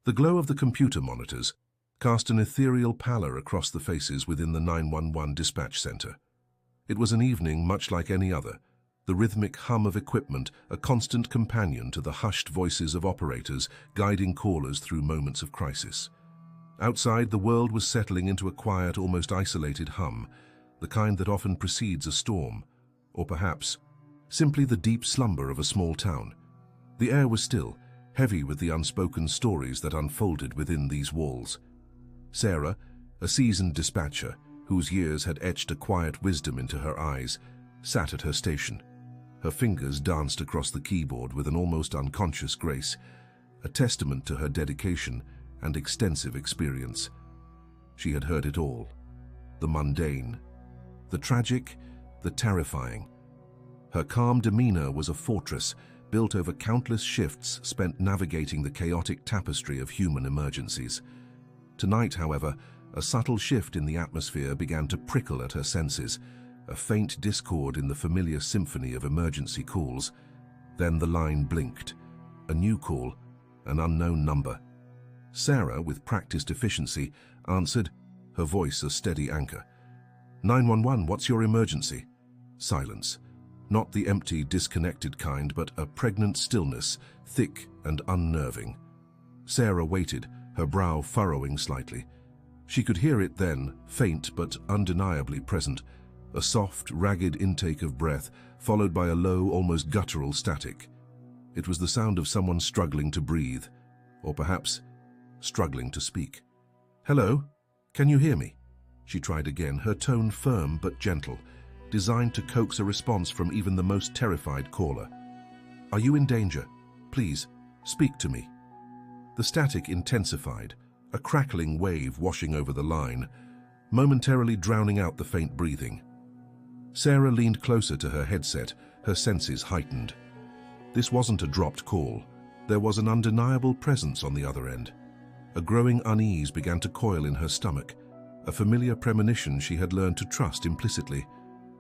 The glow of the computer monitors cast an ethereal pallor across the faces within the 911 dispatch center. It was an evening much like any other, the rhythmic hum of equipment a constant companion to the hushed voices of operators guiding callers through moments of crisis. Outside, the world was settling into a quiet, almost isolated hum, the kind that often precedes a storm, or perhaps simply the deep slumber of a small town. The air was still, heavy with the unspoken stories that unfolded within these walls. Sarah, a seasoned dispatcher, whose years had etched a quiet wisdom into her eyes, sat at her station. Her fingers danced across the keyboard with an almost unconscious grace, a testament to her dedication and extensive experience. She had heard it all, the mundane, the tragic, the terrifying. Her calm demeanor was a fortress built over countless shifts spent navigating the chaotic tapestry of human emergencies. Tonight, however, a subtle shift in the atmosphere began to prickle at her senses, a faint discord in the familiar symphony of emergency calls. Then the line blinked. A new call, an unknown number. Sarah, with practiced efficiency, answered, her voice a steady anchor. 911, what's your emergency? Silence. Not the empty, disconnected kind, but a pregnant stillness, thick and unnerving. Sarah waited, her brow furrowing slightly. She could hear it then, faint but undeniably present, a soft, ragged intake of breath, followed by a low, almost guttural static. It was the sound of someone struggling to breathe, or perhaps struggling to speak. Hello? Can you hear me? She tried again, her tone firm but gentle, designed to coax a response from even the most terrified caller. Are you in danger? Please, speak to me. The static intensified, a crackling wave washing over the line, momentarily drowning out the faint breathing. Sarah leaned closer to her headset, her senses heightened. This wasn't a dropped call. There was an undeniable presence on the other end. A growing unease began to coil in her stomach, a familiar premonition she had learned to trust implicitly.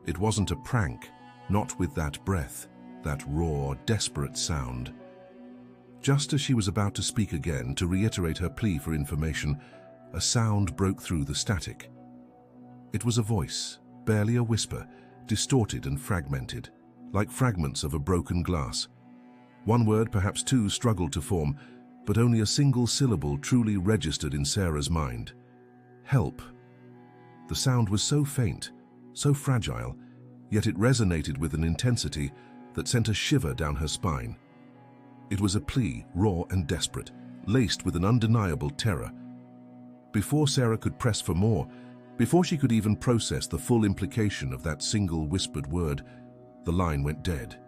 It wasn't a prank, not with that breath, that raw, desperate sound. Just as she was about to speak again, to reiterate her plea for information, a sound broke through the static. It was a voice, barely a whisper, distorted and fragmented, like fragments of a broken glass. One word, perhaps two, struggled to form, but only a single syllable truly registered in Sarah's mind. Help. The sound was so faint, so fragile, yet it resonated with an intensity that sent a shiver down her spine. It was a plea, raw and desperate, laced with an undeniable terror. Before Sarah could press for more, before she could even process the full implication of that single whispered word, the line went dead.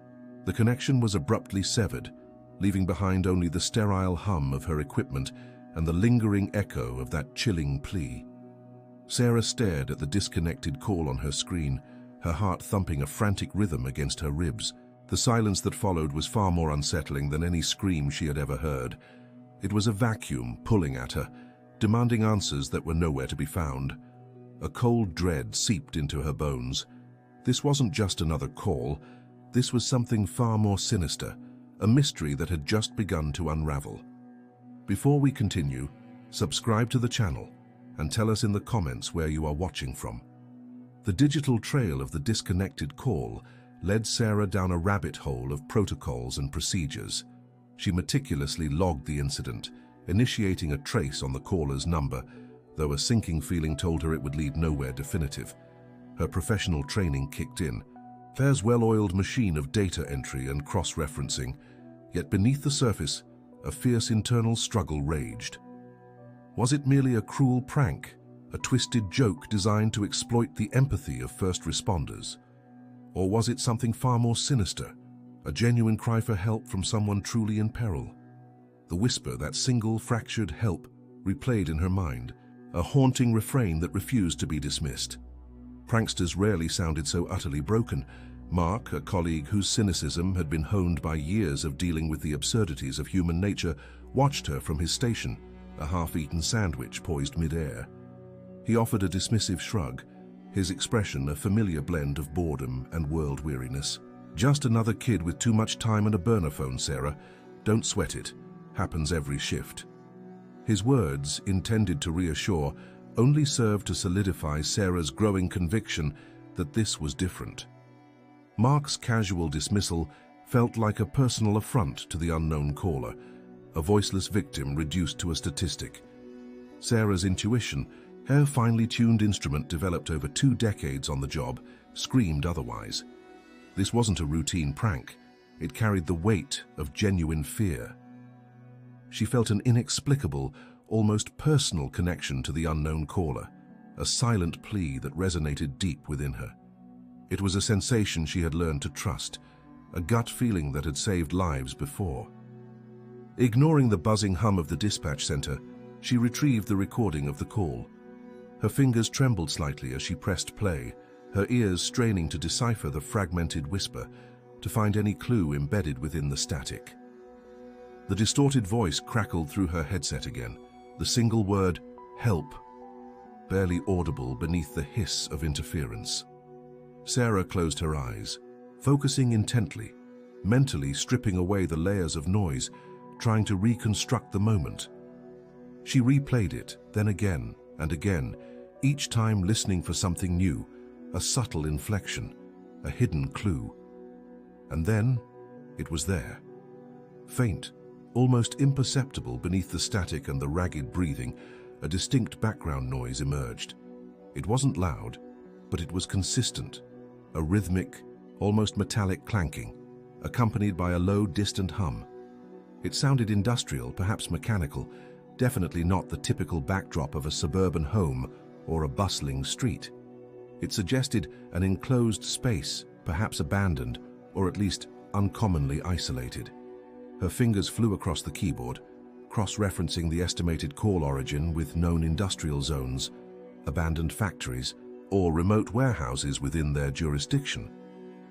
The connection was abruptly severed, leaving behind only the sterile hum of her equipment and the lingering echo of that chilling plea. Sarah stared at the disconnected call on her screen, her heart thumping a frantic rhythm against her ribs. The silence that followed was far more unsettling than any scream she had ever heard. It was a vacuum pulling at her, demanding answers that were nowhere to be found. A cold dread seeped into her bones. This wasn't just another call. This was something far more sinister, a mystery that had just begun to unravel. Before we continue, subscribe to the channel and tell us in the comments where you are watching from. The digital trail of the disconnected call led Sarah down a rabbit hole of protocols and procedures. She meticulously logged the incident, initiating a trace on the caller's number, though a sinking feeling told her it would lead nowhere definitive. Her professional training kicked in, Fair's well-oiled machine of data entry and cross-referencing, yet beneath the surface, a fierce internal struggle raged. Was it merely a cruel prank, a twisted joke designed to exploit the empathy of first responders? Or was it something far more sinister, a genuine cry for help from someone truly in peril? The whisper, that single fractured help, replayed in her mind, a haunting refrain that refused to be dismissed. Pranksters rarely sounded so utterly broken. Mark, a colleague whose cynicism had been honed by years of dealing with the absurdities of human nature, watched her from his station, a half-eaten sandwich poised mid-air. He offered a dismissive shrug, his expression a familiar blend of boredom and world-weariness. Just another kid with too much time and a burner phone, Sarah. Don't sweat it. Happens every shift. His words, intended to reassure, only served to solidify Sarah's growing conviction that this was different. Mark's casual dismissal felt like a personal affront to the unknown caller, a voiceless victim reduced to a statistic. Sarah's intuition, her finely tuned instrument developed over 2 decades on the job, screamed otherwise. This wasn't a routine prank. It carried the weight of genuine fear. She felt an inexplicable, almost personal connection to the unknown caller, a silent plea that resonated deep within her. It was a sensation she had learned to trust, a gut feeling that had saved lives before. Ignoring the buzzing hum of the dispatch center, she retrieved the recording of the call. Her fingers trembled slightly as she pressed play, her ears straining to decipher the fragmented whisper, to find any clue embedded within the static. The distorted voice crackled through her headset again, the single word, "help," barely audible beneath the hiss of interference. Sarah closed her eyes, focusing intently, mentally stripping away the layers of noise, trying to reconstruct the moment. She replayed it, then again and again, each time listening for something new, a subtle inflection, a hidden clue. And then, it was there. Faint, almost imperceptible beneath the static and the ragged breathing, a distinct background noise emerged. It wasn't loud, but it was consistent, a rhythmic, almost metallic clanking, accompanied by a low, distant hum. It sounded industrial, perhaps mechanical, definitely not the typical backdrop of a suburban home or a bustling street. It suggested an enclosed space, perhaps abandoned, or at least uncommonly isolated. Her fingers flew across the keyboard, cross-referencing the estimated call origin with known industrial zones, abandoned factories, or remote warehouses within their jurisdiction.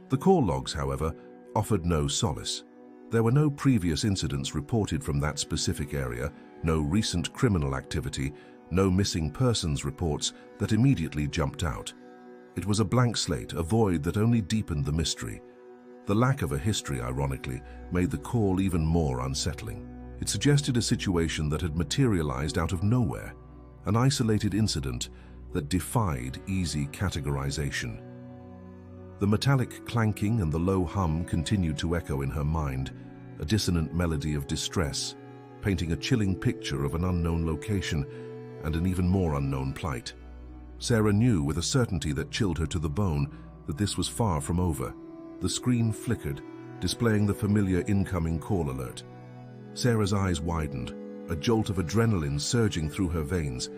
The call logs, however, offered no solace. There were no previous incidents reported from that specific area, no recent criminal activity, no missing persons reports that immediately jumped out. It was a blank slate, a void that only deepened the mystery. The lack of a history, ironically, made the call even more unsettling. It suggested a situation that had materialized out of nowhere, an isolated incident that defied easy categorization. The metallic clanking and the low hum continued to echo in her mind, a dissonant melody of distress, painting a chilling picture of an unknown location and an even more unknown plight. Sarah knew with a certainty that chilled her to the bone that this was far from over. The screen flickered, displaying the familiar incoming call alert. Sarah's eyes widened, a jolt of adrenaline surging through her veins.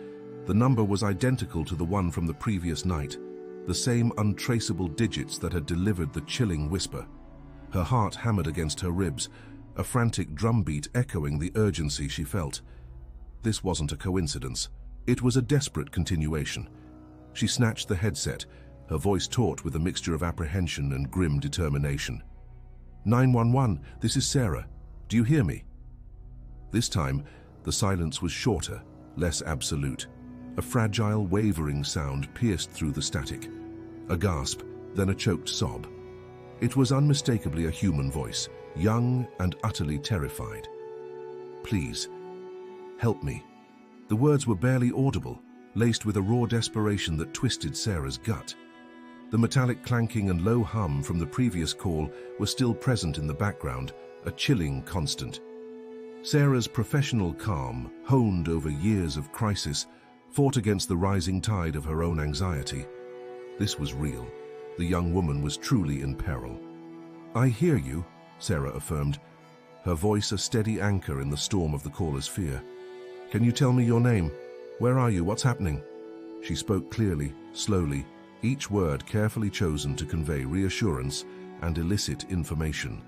The number was identical to the one from the previous night, the same untraceable digits that had delivered the chilling whisper. Her heart hammered against her ribs, a frantic drumbeat echoing the urgency she felt. This wasn't a coincidence. It was a desperate continuation. She snatched the headset, her voice taut with a mixture of apprehension and grim determination. 911, this is Sarah. Do you hear me? This time, the silence was shorter, less absolute. A fragile, wavering sound pierced through the static. A gasp, then a choked sob. It was unmistakably a human voice, young and utterly terrified. Please, help me. The words were barely audible, laced with a raw desperation that twisted Sarah's gut. The metallic clanking and low hum from the previous call were still present in the background, a chilling constant. Sarah's professional calm, honed over years of crisis, fought against the rising tide of her own anxiety. This was real. The young woman was truly in peril. "I hear you," Sarah affirmed, her voice a steady anchor in the storm of the caller's fear. "Can you tell me your name? Where are you? What's happening?" She spoke clearly, slowly, each word carefully chosen to convey reassurance and elicit information.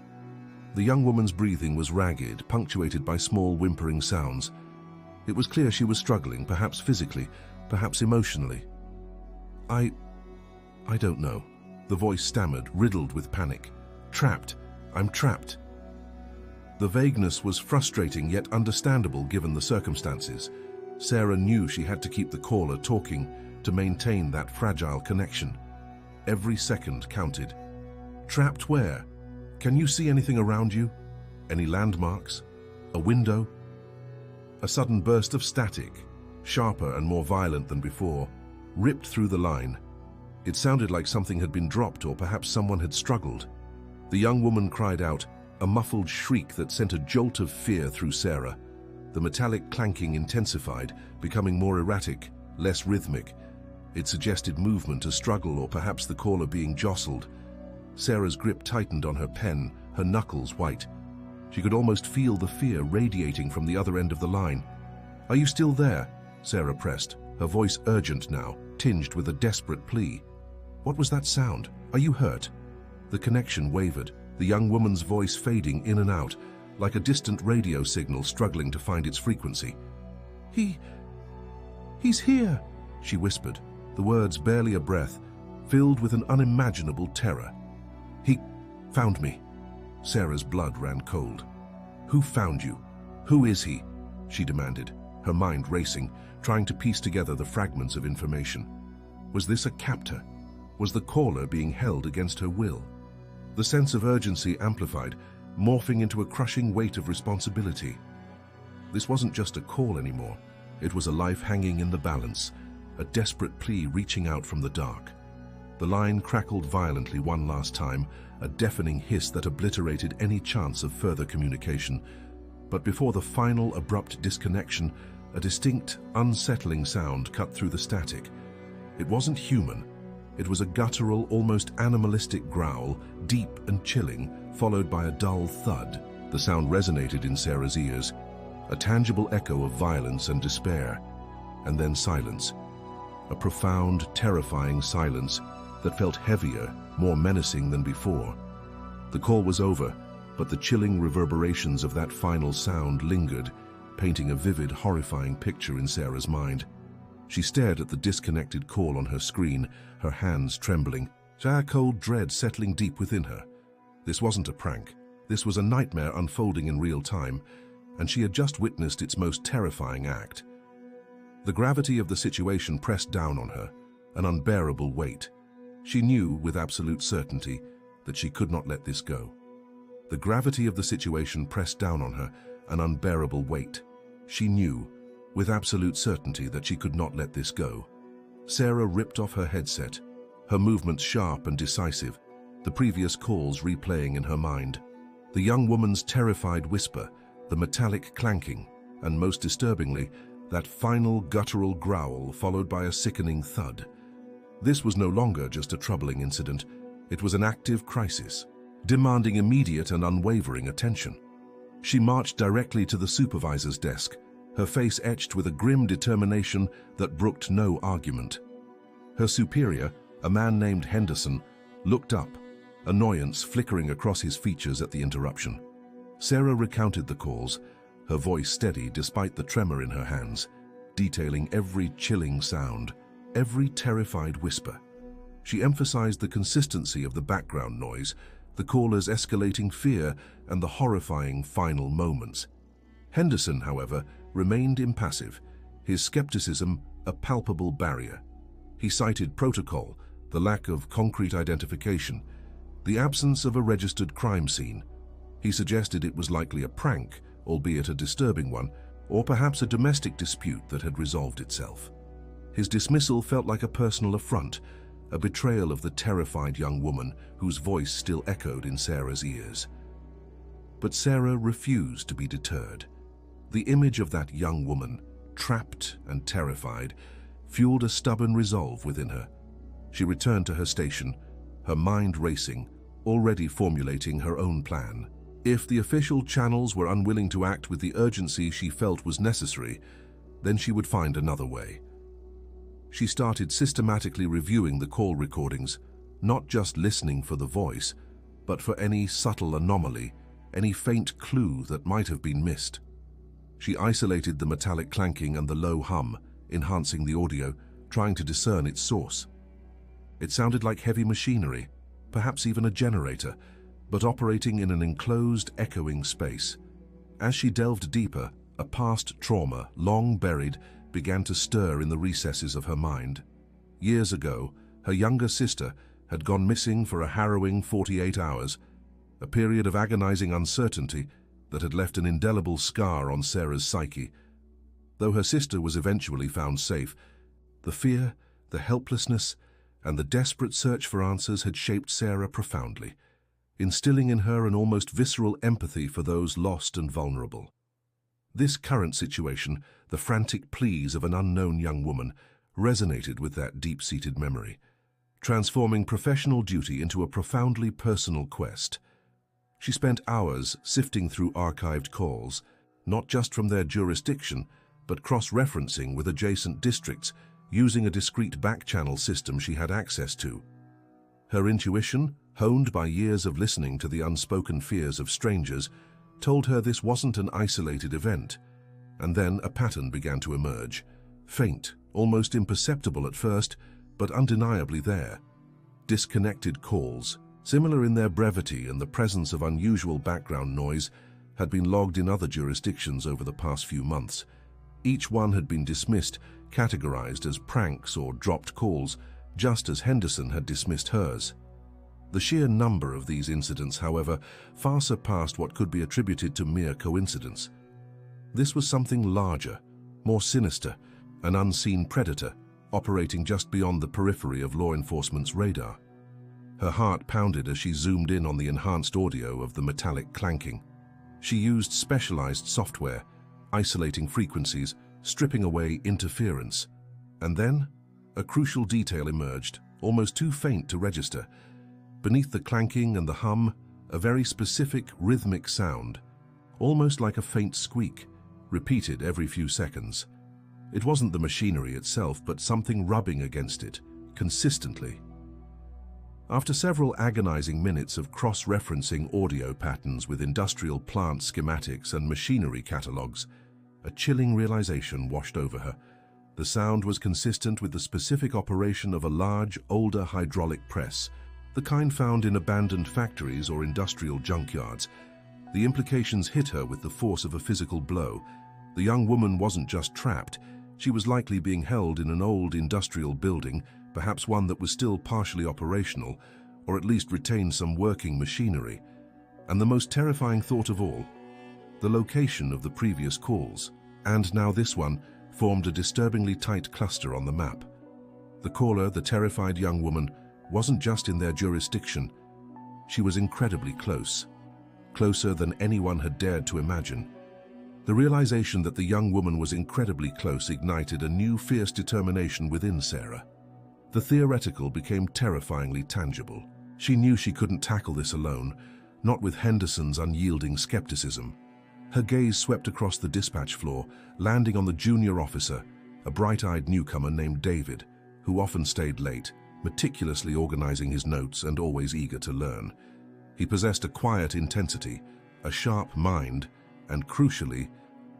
The young woman's breathing was ragged, punctuated by small whimpering sounds. It was clear she was struggling, perhaps physically, perhaps emotionally. I don't know," the voice stammered, riddled with panic. "Trapped. I'm trapped." The vagueness was frustrating yet understandable given the circumstances. Sarah knew she had to keep the caller talking to maintain that fragile connection. Every second counted. "Trapped where? Can you see anything around you? Any landmarks? A window?" A sudden burst of static, sharper and more violent than before, ripped through the line. It sounded like something had been dropped or perhaps someone had struggled. The young woman cried out, a muffled shriek that sent a jolt of fear through Sarah. The metallic clanking intensified, becoming more erratic, less rhythmic. It suggested movement, a struggle, or perhaps the caller being jostled. Sarah's grip tightened on her pen, her knuckles white. She could almost feel the fear radiating from the other end of the line. "Are you still there?" Sarah pressed, her voice urgent now, tinged with a desperate plea. "What was that sound? Are you hurt?" The connection wavered, the young woman's voice fading in and out, like a distant radio signal struggling to find its frequency. He's here," she whispered, the words barely a breath, filled with an unimaginable terror. "He found me." Sarah's blood ran cold. "Who found you? Who is he?" she demanded, her mind racing, trying to piece together the fragments of information. Was this a captor? Was the caller being held against her will? The sense of urgency amplified, morphing into a crushing weight of responsibility. This wasn't just a call anymore. It was a life hanging in the balance, a desperate plea reaching out from the dark. The line crackled violently one last time, a deafening hiss that obliterated any chance of further communication. But before the final abrupt disconnection, a distinct, unsettling sound cut through the static. It wasn't human. It was a guttural, almost animalistic growl, deep and chilling, followed by a dull thud. The sound resonated in Sarah's ears, a tangible echo of violence and despair. And then silence. A profound, terrifying silence that felt heavier, more menacing than before. The call was over, but the chilling reverberations of that final sound lingered, painting a vivid, horrifying picture in Sarah's mind. She stared at the disconnected call on her screen, her hands trembling, a cold dread settling deep within her. This wasn't a prank. This was a nightmare unfolding in real time, and she had just witnessed its most terrifying act. The gravity of the situation pressed down on her, an unbearable weight. She knew with absolute certainty that she could not let this go. The gravity of the situation pressed down on her, an unbearable weight. She knew with absolute certainty that she could not let this go. Sarah ripped off her headset, her movements sharp and decisive, the previous calls replaying in her mind. The young woman's terrified whisper, the metallic clanking, and most disturbingly, that final guttural growl followed by a sickening thud. This was no longer just a troubling incident. It was an active crisis, demanding immediate and unwavering attention. She marched directly to the supervisor's desk, her face etched with a grim determination that brooked no argument. Her superior, a man named Henderson, looked up, annoyance flickering across his features at the interruption. Sarah recounted the calls, her voice steady despite the tremor in her hands, detailing every chilling sound, every terrified whisper. She emphasized the consistency of the background noise, the caller's escalating fear, and the horrifying final moments. Henderson, however, remained impassive, his skepticism a palpable barrier. He cited protocol, the lack of concrete identification, the absence of a registered crime scene. He suggested it was likely a prank, albeit a disturbing one, or perhaps a domestic dispute that had resolved itself. His dismissal felt like a personal affront, a betrayal of the terrified young woman whose voice still echoed in Sarah's ears. But Sarah refused to be deterred. The image of that young woman, trapped and terrified, fueled a stubborn resolve within her. She returned to her station, her mind racing, already formulating her own plan. If the official channels were unwilling to act with the urgency she felt was necessary, then she would find another way. She started systematically reviewing the call recordings, not just listening for the voice, but for any subtle anomaly, any faint clue that might have been missed. She isolated the metallic clanking and the low hum, enhancing the audio, trying to discern its source. It sounded like heavy machinery, perhaps even a generator, but operating in an enclosed, echoing space. As she delved deeper, a past trauma, long buried, began to stir in the recesses of her mind. Years ago, her younger sister had gone missing for a harrowing 48 hours, a period of agonizing uncertainty that had left an indelible scar on Sarah's psyche. Though her sister was eventually found safe, the fear, the helplessness, and the desperate search for answers had shaped Sarah profoundly, instilling in her an almost visceral empathy for those lost and vulnerable. This current situation, the frantic pleas of an unknown young woman, resonated with that deep-seated memory, transforming professional duty into a profoundly personal quest. She spent hours sifting through archived calls, not just from their jurisdiction, but cross-referencing with adjacent districts using a discrete back-channel system she had access to. Her intuition, honed by years of listening to the unspoken fears of strangers, told her this wasn't an isolated event. And then a pattern began to emerge. Faint, almost imperceptible at first, but undeniably there. Disconnected calls, similar in their brevity and the presence of unusual background noise, had been logged in other jurisdictions over the past few months. Each one had been dismissed, categorized as pranks or dropped calls, just as Henderson had dismissed hers. The sheer number of these incidents, however, far surpassed what could be attributed to mere coincidence. This was something larger, more sinister, an unseen predator, operating just beyond the periphery of law enforcement's radar. Her heart pounded as she zoomed in on the enhanced audio of the metallic clanking. She used specialized software, isolating frequencies, stripping away interference. And then, a crucial detail emerged, almost too faint to register. Beneath the clanking and the hum, a very specific rhythmic sound, almost like a faint squeak, repeated every few seconds. It wasn't the machinery itself, but something rubbing against it, consistently. After several agonizing minutes of cross-referencing audio patterns with industrial plant schematics and machinery catalogs, a chilling realization washed over her. The sound was consistent with the specific operation of a large, older hydraulic press, the kind found in abandoned factories or industrial junkyards. The implications hit her with the force of a physical blow. The young woman wasn't just trapped. She was likely being held in an old industrial building, perhaps one that was still partially operational, or at least retained some working machinery. And the most terrifying thought of all, the location of the previous calls, and now this one, formed a disturbingly tight cluster on the map. The caller, the terrified young woman, wasn't just in their jurisdiction. She was incredibly close, closer than anyone had dared to imagine. The realization that the young woman was incredibly close ignited a new fierce determination within Sarah. The theoretical became terrifyingly tangible. She knew she couldn't tackle this alone, not with Henderson's unyielding skepticism. Her gaze swept across the dispatch floor, landing on the junior officer, a bright-eyed newcomer named David, who often stayed late, meticulously organizing his notes and always eager to learn. He possessed a quiet intensity, a sharp mind, and crucially,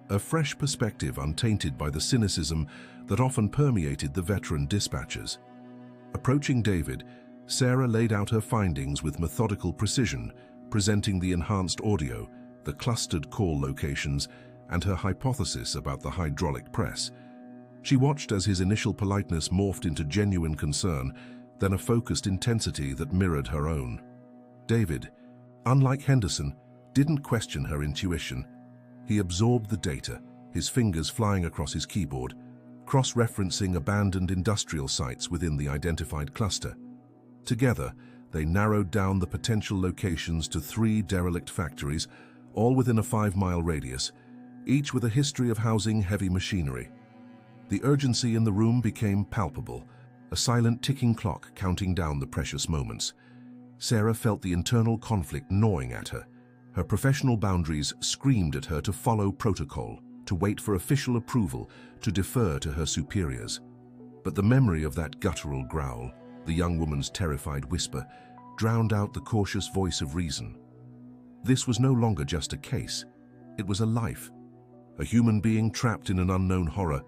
a fresh perspective untainted by the cynicism that often permeated the veteran dispatchers. Approaching David, Sarah laid out her findings with methodical precision, presenting the enhanced audio, the clustered call locations, and her hypothesis about the hydraulic press. She watched as his initial politeness morphed into genuine concern, then a focused intensity that mirrored her own. David, unlike Henderson, didn't question her intuition. He absorbed the data, his fingers flying across his keyboard, cross-referencing abandoned industrial sites within the identified cluster. Together, they narrowed down the potential locations to 3 derelict factories, all within a 5-mile radius, each with a history of housing heavy machinery. The urgency in the room became palpable, a silent ticking clock counting down the precious moments. Sarah felt the internal conflict gnawing at her. Her professional boundaries screamed at her to follow protocol, to wait for official approval, to defer to her superiors. But the memory of that guttural growl, the young woman's terrified whisper, drowned out the cautious voice of reason. This was no longer just a case. It was a life, a human being trapped in an unknown horror,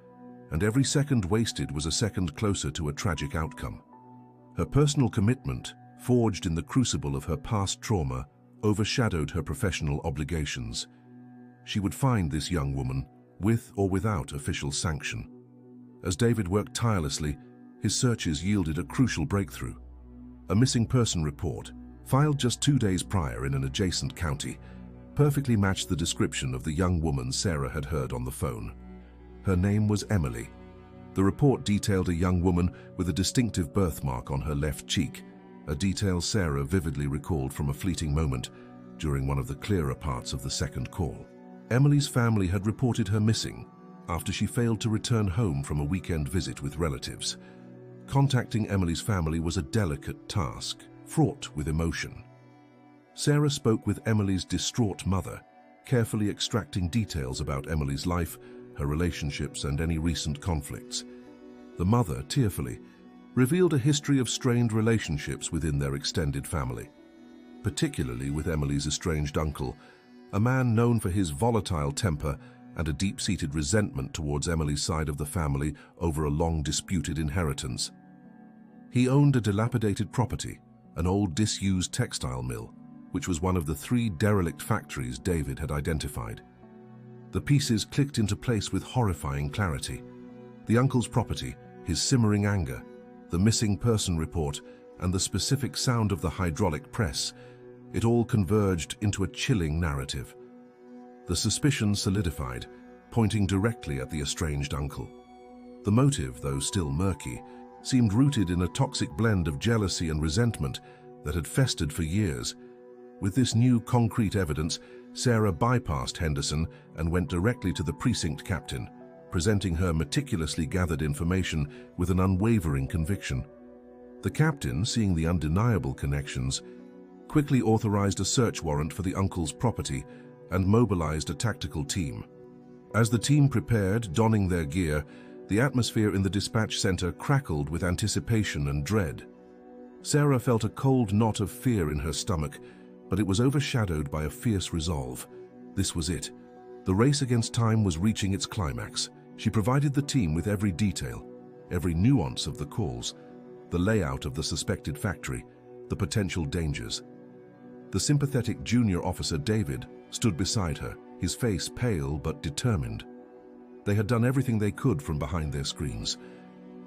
and every second wasted was a second closer to a tragic outcome. Her personal commitment, forged in the crucible of her past trauma, overshadowed her professional obligations. She would find this young woman, with or without official sanction. As David worked tirelessly, his searches yielded a crucial breakthrough. A missing person report, filed just 2 days prior in an adjacent county, perfectly matched the description of the young woman Sarah had heard on the phone. Her name was Emily. The report detailed a young woman with a distinctive birthmark on her left cheek, a detail Sarah vividly recalled from a fleeting moment during one of the clearer parts of the second call. Emily's family had reported her missing after she failed to return home from a weekend visit with relatives. Contacting Emily's family was a delicate task, fraught with emotion. Sarah spoke with Emily's distraught mother, carefully extracting details about Emily's life, her relationships, and any recent conflicts. The mother, tearfully, revealed a history of strained relationships within their extended family, particularly with Emily's estranged uncle, a man known for his volatile temper and a deep-seated resentment towards Emily's side of the family over a long-disputed inheritance. He owned a dilapidated property, an old disused textile mill, which was one of the 3 derelict factories David had identified. The pieces clicked into place with horrifying clarity. The uncle's property, his simmering anger, the missing person report, and the specific sound of the hydraulic press, it all converged into a chilling narrative. The suspicion solidified, pointing directly at the estranged uncle. The motive, though still murky, seemed rooted in a toxic blend of jealousy and resentment that had festered for years. With this new concrete evidence, Sarah bypassed Henderson and went directly to the precinct captain, presenting her meticulously gathered information with an unwavering conviction. The captain, seeing the undeniable connections, quickly authorized a search warrant for the uncle's property and mobilized a tactical team. As the team prepared, donning their gear, the atmosphere in the dispatch center crackled with anticipation and dread. Sarah felt a cold knot of fear in her stomach, but it was overshadowed by a fierce resolve. This was it. The race against time was reaching its climax. She provided the team with every detail, every nuance of the calls, the layout of the suspected factory, the potential dangers. The sympathetic junior officer David stood beside her, his face pale but determined. They had done everything they could from behind their screens.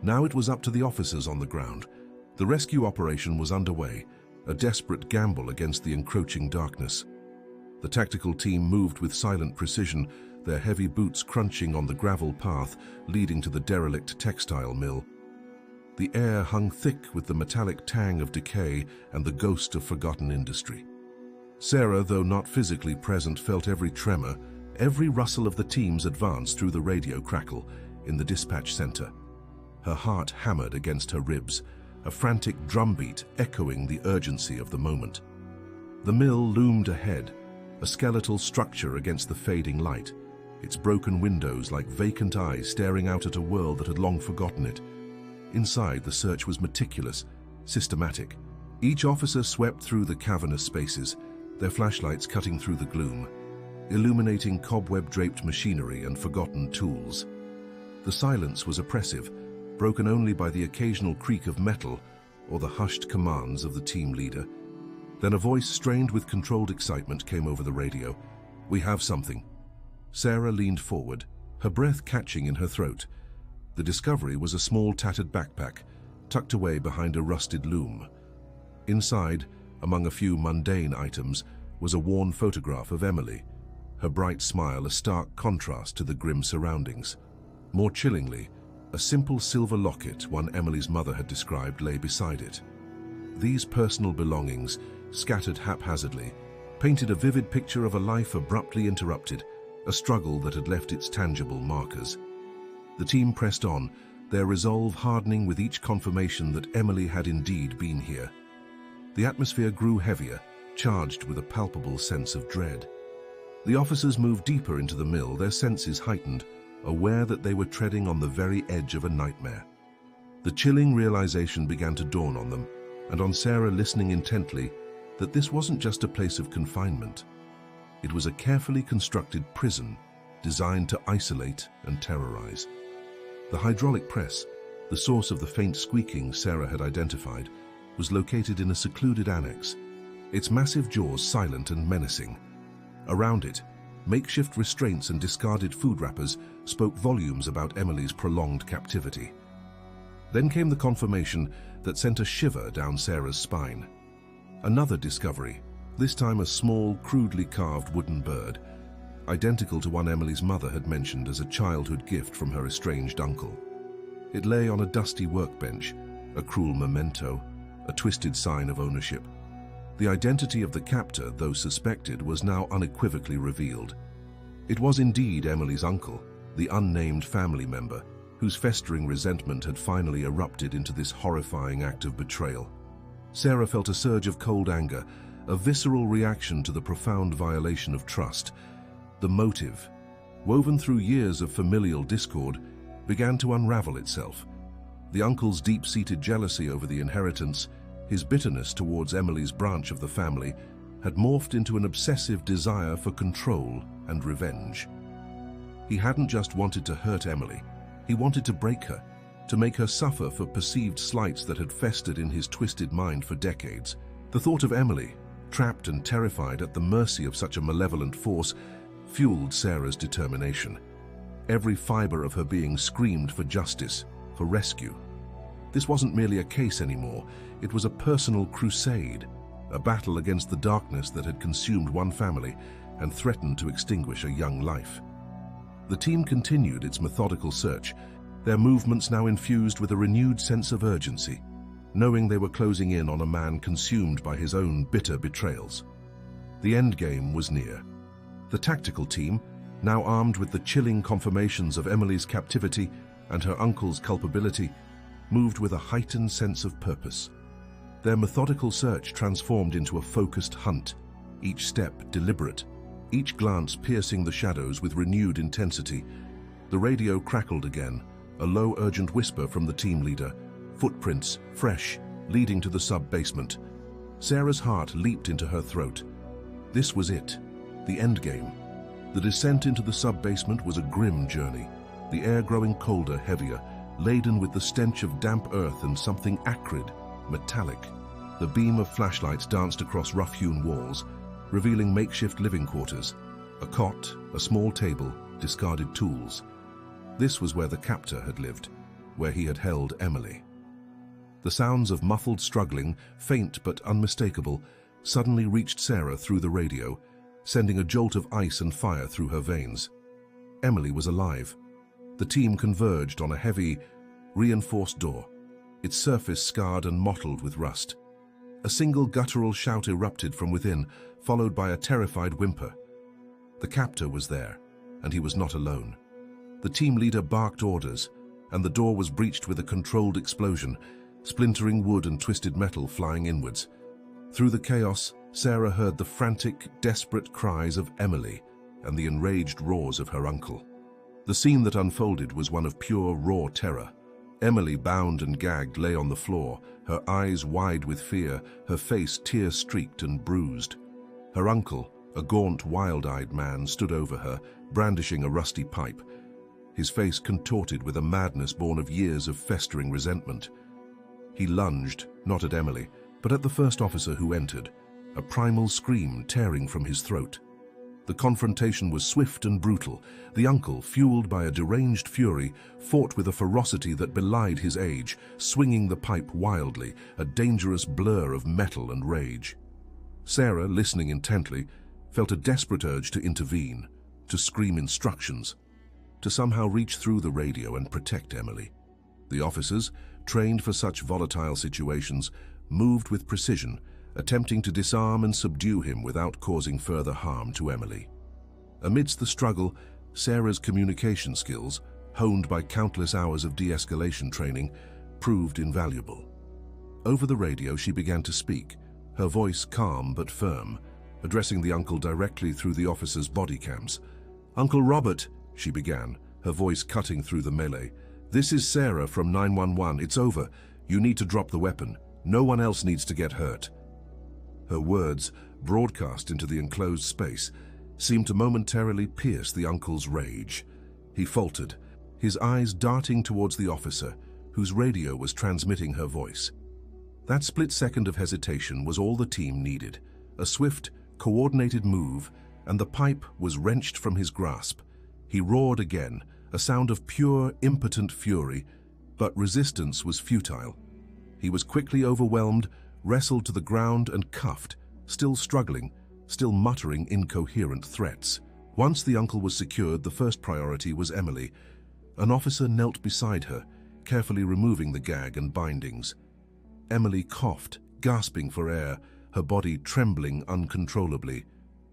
Now it was up to the officers on the ground. The rescue operation was underway, a desperate gamble against the encroaching darkness. The tactical team moved with silent precision, their heavy boots crunching on the gravel path leading to the derelict textile mill. The air hung thick with the metallic tang of decay and the ghost of forgotten industry. Sarah, though not physically present, felt every tremor, every rustle of the team's advance through the radio crackle in the dispatch center. Her heart hammered against her ribs, a frantic drumbeat echoing the urgency of the moment. The mill loomed ahead, a skeletal structure against the fading light, its broken windows like vacant eyes staring out at a world that had long forgotten it. Inside, the search was meticulous, systematic. Each officer swept through the cavernous spaces, their flashlights cutting through the gloom, illuminating cobweb-draped machinery and forgotten tools. The silence was oppressive, broken only by the occasional creak of metal or the hushed commands of the team leader. Then a voice strained with controlled excitement came over the radio. "We have something." Sarah leaned forward, her breath catching in her throat. The discovery was a small tattered backpack, tucked away behind a rusted loom. Inside, among a few mundane items, was a worn photograph of Emily, her bright smile a stark contrast to the grim surroundings. More chillingly, a simple silver locket one Emily's mother had described lay beside it. These personal belongings, scattered haphazardly, painted a vivid picture of a life abruptly interrupted, a struggle that had left its tangible markers. The team pressed on, their resolve hardening with each confirmation that Emily had indeed been here. The atmosphere grew heavier, charged with a palpable sense of dread. The officers moved deeper into the mill, their senses heightened, aware that they were treading on the very edge of a nightmare. The chilling realization began to dawn on them, and on Sarah listening intently, that this wasn't just a place of confinement. It was a carefully constructed prison designed to isolate and terrorize. The hydraulic press, the source of the faint squeaking Sarah had identified, was located in a secluded annex, its massive jaws silent and menacing. Around it, makeshift restraints and discarded food wrappers spoke volumes about Emily's prolonged captivity. Then came the confirmation that sent a shiver down Sarah's spine. Another discovery, this time a small, crudely carved wooden bird. identical to one Emily's mother had mentioned as a childhood gift from her estranged uncle. It lay on a dusty workbench, a cruel memento, a twisted sign of ownership. The identity of the captor, though suspected, was now unequivocally revealed. It was indeed Emily's uncle, the unnamed family member, whose festering resentment had finally erupted into this horrifying act of betrayal. Sarah felt a surge of cold anger, a visceral reaction to the profound violation of trust. The motive, woven through years of familial discord, began to unravel itself. The uncle's deep-seated jealousy over the inheritance, his bitterness towards Emily's branch of the family, had morphed into an obsessive desire for control and revenge. He hadn't just wanted to hurt Emily, he wanted to break her, to make her suffer for perceived slights that had festered in his twisted mind for decades. The thought of Emily, trapped and terrified at the mercy of such a malevolent force, fueled Sarah's determination. Every fiber of her being screamed for justice, for rescue. This wasn't merely a case anymore, it was a personal crusade, a battle against the darkness that had consumed one family and threatened to extinguish a young life. The team continued its methodical search, their movements now infused with a renewed sense of urgency, knowing they were closing in on a man consumed by his own bitter betrayals. The endgame was near. The tactical team, now armed with the chilling confirmations of Emily's captivity and her uncle's culpability, moved with a heightened sense of purpose. Their methodical search transformed into a focused hunt, each step deliberate, each glance piercing the shadows with renewed intensity. The radio crackled again, a low, urgent whisper from the team leader. Footprints, fresh, leading to the sub-basement. Sarah's heart leaped into her throat. This was it, the endgame. The descent into the sub-basement was a grim journey, the air growing colder, heavier, laden with the stench of damp earth and something acrid, metallic. The beam of flashlights danced across rough-hewn walls, revealing makeshift living quarters, a cot, a small table, discarded tools. This was where the captor had lived, where he had held Emily. The sounds of muffled struggling, faint but unmistakable, suddenly reached Sarah through the radio, sending a jolt of ice and fire through her veins. Emily was alive. The team converged on a heavy, reinforced door, its surface scarred and mottled with rust. A single guttural shout erupted from within, followed by a terrified whimper. The captor was there, and he was not alone. The team leader barked orders, and the door was breached with a controlled explosion, splintering wood and twisted metal flying inwards. Through the chaos, Sarah heard the frantic, desperate cries of Emily and the enraged roars of her uncle. The scene that unfolded was one of pure, raw terror. Emily, bound and gagged, lay on the floor, her eyes wide with fear, her face tear-streaked and bruised. Her uncle, a gaunt, wild-eyed man, stood over her, brandishing a rusty pipe, his face contorted with a madness born of years of festering resentment. He lunged, not at Emily, but at the first officer who entered, a primal scream tearing from his throat. The confrontation was swift and brutal. The uncle, fueled by a deranged fury, fought with a ferocity that belied his age, swinging the pipe wildly, a dangerous blur of metal and rage. Sarah, listening intently, felt a desperate urge to intervene, to scream instructions, to somehow reach through the radio and protect Emily. The officers, trained for such volatile situations, moved with precision, attempting to disarm and subdue him without causing further harm to Emily. Amidst the struggle, Sarah's communication skills, honed by countless hours of de-escalation training, proved invaluable. Over the radio, she began to speak, her voice calm but firm, addressing the uncle directly through the officer's body cams. "Uncle Robert," she began, her voice cutting through the melee. "This is Sarah from 911. It's over. You need to drop the weapon. No one else needs to get hurt." Her words, broadcast into the enclosed space, seemed to momentarily pierce the uncle's rage. He faltered, his eyes darting towards the officer, whose radio was transmitting her voice. That split second of hesitation was all the team needed. A swift, coordinated move, and the pipe was wrenched from his grasp. He roared again, a sound of pure, impotent fury, but resistance was futile. He was quickly overwhelmed, wrestled to the ground and cuffed, still struggling, still muttering incoherent threats. Once the uncle was secured, the first priority was Emily. An officer knelt beside her, carefully removing the gag and bindings. Emily coughed, gasping for air, her body trembling uncontrollably.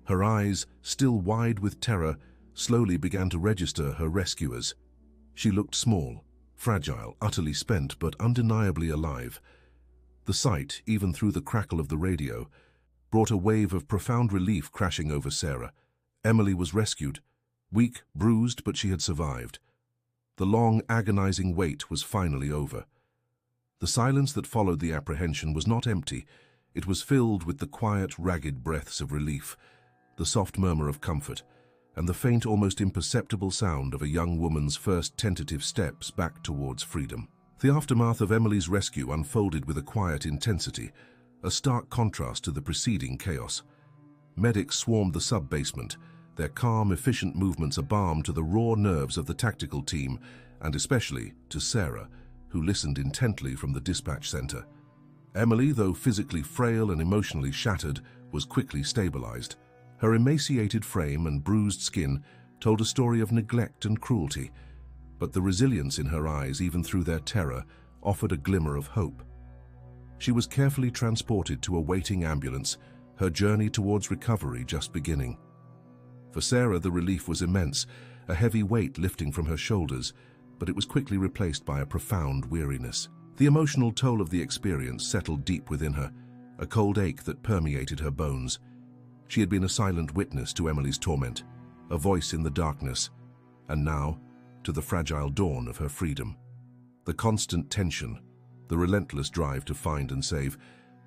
Her eyes, still wide with terror, slowly began to register her rescuers. She looked small, fragile, utterly spent, but undeniably alive. The sight, even through the crackle of the radio, brought a wave of profound relief crashing over Sarah. Emily was rescued, weak, bruised, but she had survived. The long, agonizing wait was finally over. The silence that followed the apprehension was not empty. It was filled with the quiet, ragged breaths of relief, the soft murmur of comfort, and the faint, almost imperceptible sound of a young woman's first tentative steps back towards freedom. The aftermath of Emily's rescue unfolded with a quiet intensity, a stark contrast to the preceding chaos. Medics swarmed the sub-basement, their calm, efficient movements a balm to the raw nerves of the tactical team, and especially to Sarah, who listened intently from the dispatch center. Emily, though physically frail and emotionally shattered, was quickly stabilized. Her emaciated frame and bruised skin told a story of neglect and cruelty, but the resilience in her eyes, even through their terror, offered a glimmer of hope. She was carefully transported to a waiting ambulance, her journey towards recovery just beginning. For Sarah, the relief was immense, a heavy weight lifting from her shoulders, but it was quickly replaced by a profound weariness. The emotional toll of the experience settled deep within her, a cold ache that permeated her bones. She had been a silent witness to Emily's torment, a voice in the darkness, and now, to the fragile dawn of her freedom. The constant tension, the relentless drive to find and save,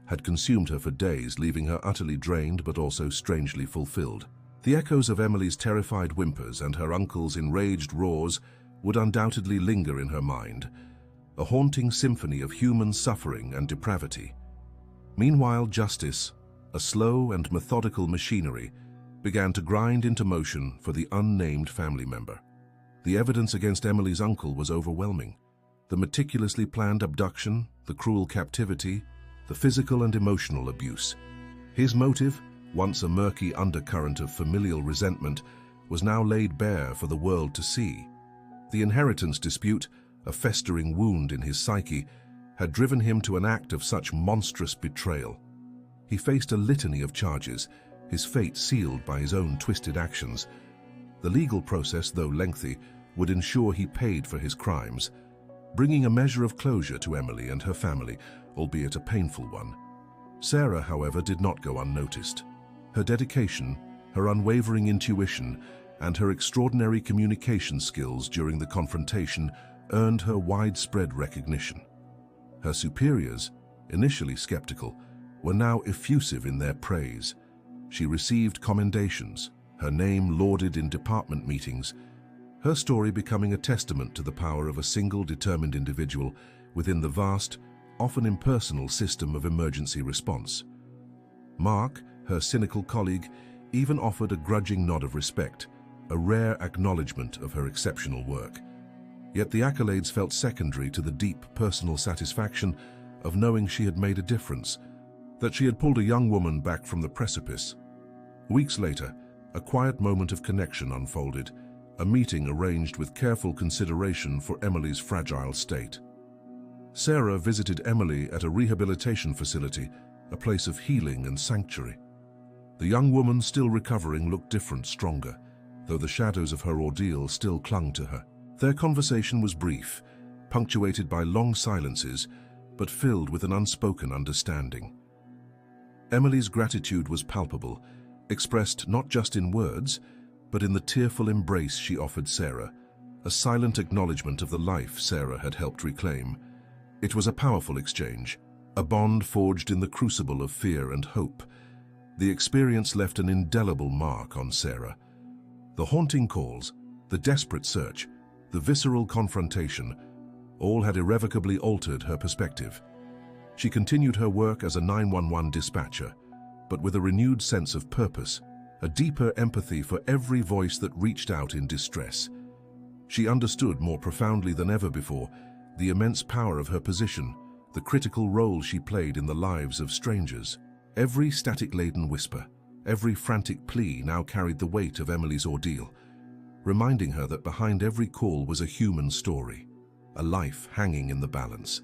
had consumed her for days, leaving her utterly drained but also strangely fulfilled. The echoes of Emily's terrified whimpers and her uncle's enraged roars would undoubtedly linger in her mind, a haunting symphony of human suffering and depravity. Meanwhile, justice, a slow and methodical machinery, began to grind into motion for the unnamed family member. The evidence against Emily's uncle was overwhelming. The meticulously planned abduction, the cruel captivity, the physical and emotional abuse. His motive, once a murky undercurrent of familial resentment, was now laid bare for the world to see. The inheritance dispute, a festering wound in his psyche, had driven him to an act of such monstrous betrayal. He faced a litany of charges, his fate sealed by his own twisted actions. The legal process, though lengthy, would ensure he paid for his crimes, bringing a measure of closure to Emily and her family, albeit a painful one. Sarah, however, did not go unnoticed. Her dedication, her unwavering intuition, and her extraordinary communication skills during the confrontation earned her widespread recognition. Her superiors, initially skeptical, were now effusive in their praise. She received commendations, her name lauded in department meetings, her story becoming a testament to the power of a single determined individual within the vast, often impersonal system of emergency response. Mark, her cynical colleague, even offered a grudging nod of respect, a rare acknowledgement of her exceptional work. Yet the accolades felt secondary to the deep personal satisfaction of knowing she had made a difference, that she had pulled a young woman back from the precipice. Weeks later, a quiet moment of connection unfolded, a meeting arranged with careful consideration for Emily's fragile state. Sarah visited Emily at a rehabilitation facility, a place of healing and sanctuary. The young woman, still recovering, looked different, stronger, though the shadows of her ordeal still clung to her. Their conversation was brief, punctuated by long silences, but filled with an unspoken understanding. Emily's gratitude was palpable, expressed not just in words, but in the tearful embrace she offered Sarah, a silent acknowledgement of the life Sarah had helped reclaim. It was a powerful exchange, a bond forged in the crucible of fear and hope. The experience left an indelible mark on Sarah. The haunting calls, the desperate search, the visceral confrontation, all had irrevocably altered her perspective. She continued her work as a 911 dispatcher, but with a renewed sense of purpose, a deeper empathy for every voice that reached out in distress. She understood more profoundly than ever before the immense power of her position, the critical role she played in the lives of strangers. Every static-laden whisper, Every frantic plea now carried the weight of Emily's ordeal, reminding her that behind every call was a human story, a life hanging in the balance.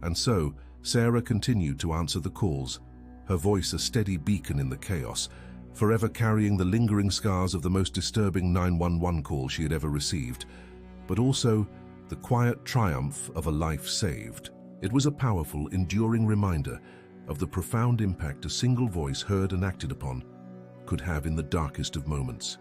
And so, Sarah continued to answer the calls, her voice a steady beacon in the chaos, forever carrying the lingering scars of the most disturbing 911 call she had ever received, but also the quiet triumph of a life saved. It was a powerful, enduring reminder of the profound impact a single voice heard and acted upon could have in the darkest of moments.